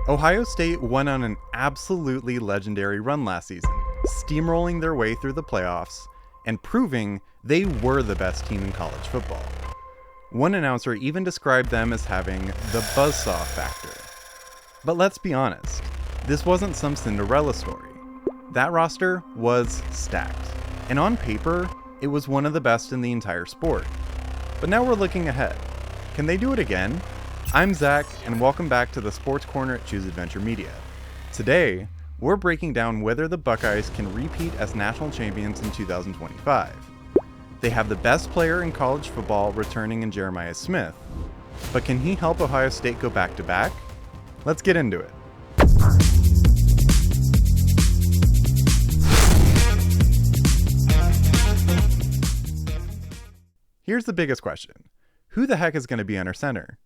Ohio State went on an absolutely legendary run last season, steamrolling their way through the playoffs and proving they were the best team in college football. One announcer even described them as having the buzzsaw factor. But let's be honest, this wasn't some Cinderella story. That roster was stacked, and on paper, it was one of the best in the entire sport. But now we're looking ahead. Can they do it again? I'm Zach, and welcome back to the Sports Corner at Choose Adventure Media. Today, we're breaking down whether the Buckeyes can repeat as national champions in 2025. They have the best player in college football returning in Jeremiah Smith, but can he help Ohio State go back-to-back? Let's get into it. Here's the biggest question. Who the heck is going to be under center?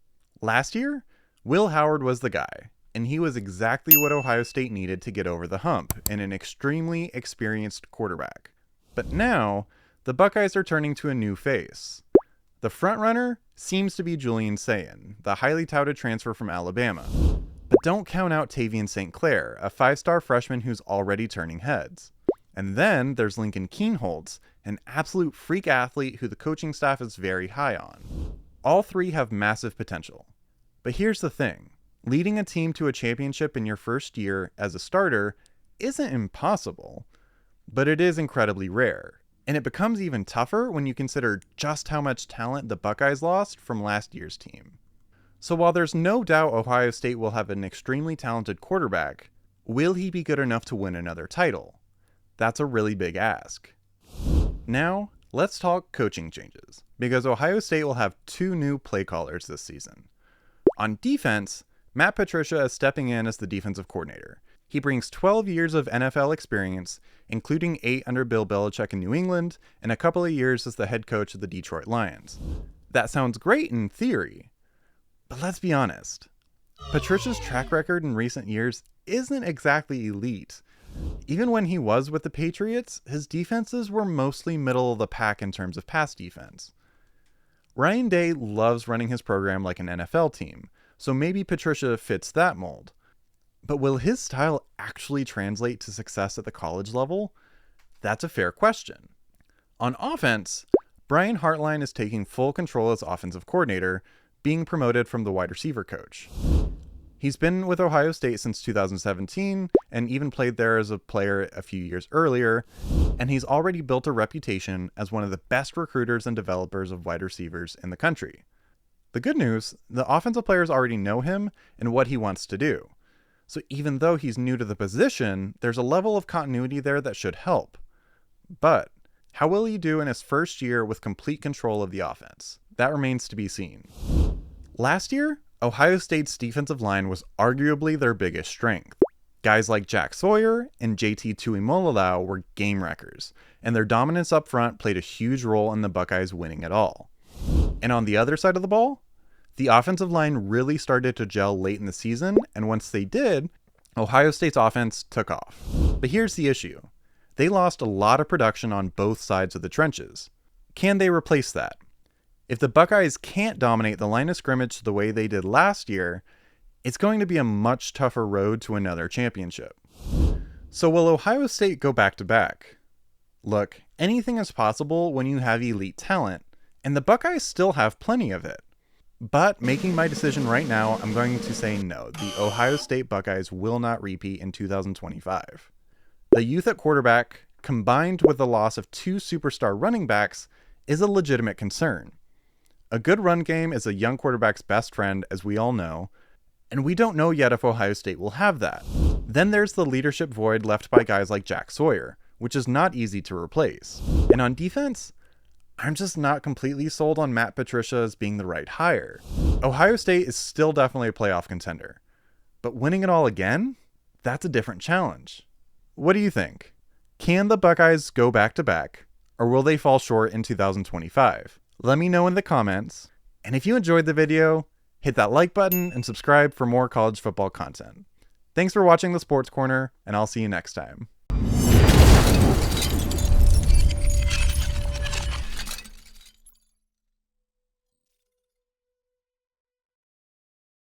Last year, Will Howard was the guy, and he was exactly what Ohio State needed to get over the hump in an extremely experienced quarterback. But now, the Buckeyes are turning to a new face. The frontrunner seems to be Julian Sayin, the highly touted transfer from Alabama. But don't count out Tavian St. Clair, a five-star freshman who's already turning heads. And then there's Lincoln Kienholz, an absolute freak athlete who the coaching staff is very high on. All three have massive potential. But here's the thing. Leading a team to a championship in your first year as a starter isn't impossible, but it is incredibly rare. And it becomes even tougher when you consider just how much talent the Buckeyes lost from last year's team. So while there's no doubt Ohio State will have an extremely talented quarterback, will he be good enough to win another title? That's a really big ask. Now, let's talk coaching changes, because Ohio State will have two new play callers this season. On defense, Matt Patricia is stepping in as the defensive coordinator. He brings 12 years of NFL experience, including 8 under Bill Belichick in New England and a couple of years as the head coach of the Detroit Lions. That sounds great in theory, but let's be honest. Patricia's track record in recent years isn't exactly elite. Even when he was with the Patriots, his defenses were mostly middle of the pack in terms of pass defense. Ryan Day loves running his program like an NFL team, so maybe Patricia fits that mold. But will his style actually translate to success at the college level? That's a fair question. On offense, Brian Hartline is taking full control as offensive coordinator, being promoted from the wide receiver coach. He's been with Ohio State since 2017 and even played there as a player a few years earlier, and he's already built a reputation as one of the best recruiters and developers of wide receivers in the country. The good news, the offensive players already know him and what he wants to do. So even though he's new to the position, there's a level of continuity there that should help. But how will he do in his first year with complete control of the offense? That remains to be seen. Last year, Ohio State's defensive line was arguably their biggest strength. Guys like Jack Sawyer and JT Tuimoloau were game wreckers, and their dominance up front played a huge role in the Buckeyes winning it all. And on the other side of the ball, the offensive line really started to gel late in the season, and once they did, Ohio State's offense took off. But here's the issue. They lost a lot of production on both sides of the trenches. Can they replace that? If the Buckeyes can't dominate the line of scrimmage the way they did last year, it's going to be a much tougher road to another championship. So will Ohio State go back-to-back? Look, anything is possible when you have elite talent, and the Buckeyes still have plenty of it. But making my decision right now, I'm going to say no. The Ohio State Buckeyes will not repeat in 2025. The youth at quarterback, combined with the loss of 2 superstar running backs, is a legitimate concern. A good run game is a young quarterback's best friend, as we all know, and we don't know yet if Ohio State will have that. Then there's the leadership void left by guys like Jack Sawyer, which is not easy to replace. And on defense, I'm just not completely sold on Matt Patricia as being the right hire. Ohio State is still definitely a playoff contender, but winning it all again? That's a different challenge. What do you think? Can the Buckeyes go back-to-back, or will they fall short in 2025? Let me know in the comments, and if you enjoyed the video, hit that like button and subscribe for more college football content. Thanks for watching the Sports Corner, and I'll see you next time.